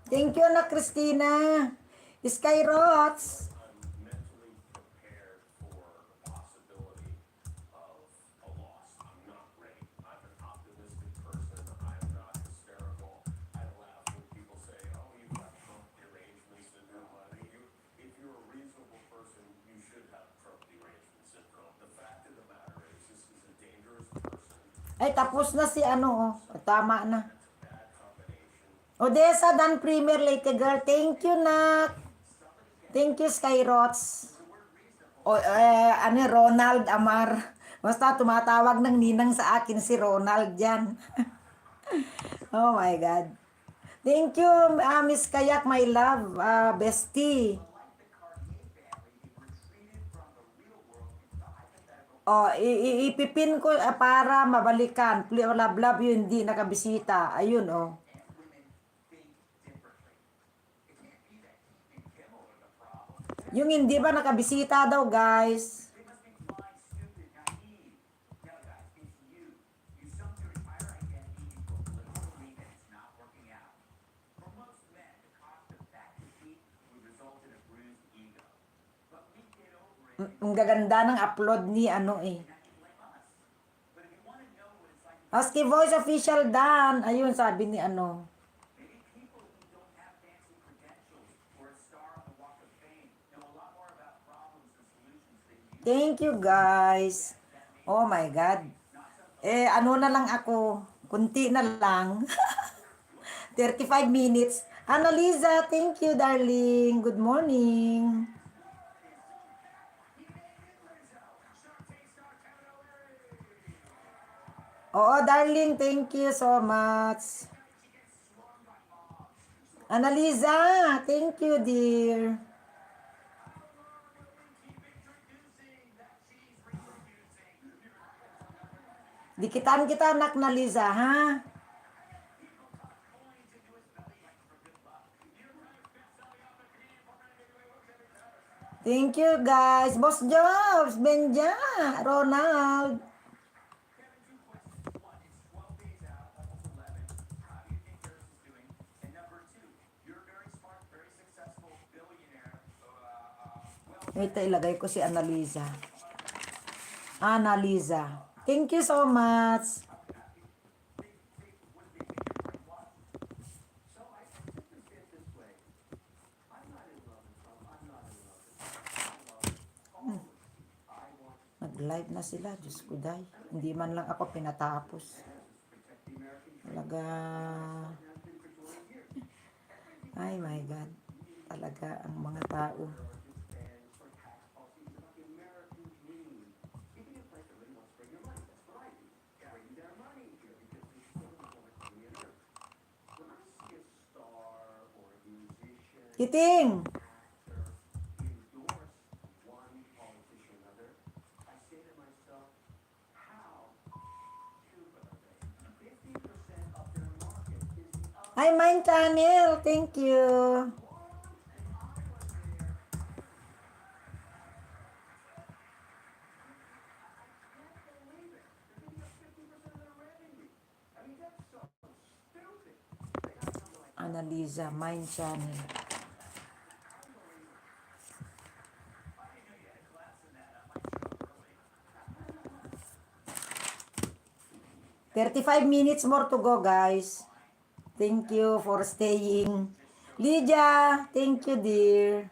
Thank you na Christina. Skyrots. Ay, tapos na si ano, oh. Tama na. Odessa Dan Premier Late Girl. Thank you, Nak. Thank you, Skyrots. O, ano, Ronald Amar. Basta tumatawag ng ninang sa akin si Ronald yan. Oh my God. Thank you, Miss Kayak, my love, bestie. Oh, ipipin ko para mabalikan. Love, love yun, hindi nakabisita. Ayun, oh. Yung hindi ba nakabisita daw, guys? Ang gaganda ng upload ni ano eh. Husky Voice Official Dan. Ayun, sabi ni ano. Thank you, guys. Oh my God. Ano na lang ako. Kunti na lang. 35 minutes. Annalisa, thank you, darling. Good morning. Oo, darling, thank you so much. Annalisa, thank you, dear. Dikitan kita, anak na Liza, ha? Thank you, guys. Boss Jobs, Benja, Ronald. Wait, ilagay ko si Annalisa. Annalisa. Thank you so much. Nag-live na sila. Diyos ko, day. Hindi man lang ako pinatapos. Talaga. Ay, my God. Talaga ang mga tao. Kiting! Hi, Mine Channel. Thank you. Annalisa, Mine Channel. $35 more to go, guys. Thank you for staying. Lydia, thank you, dear.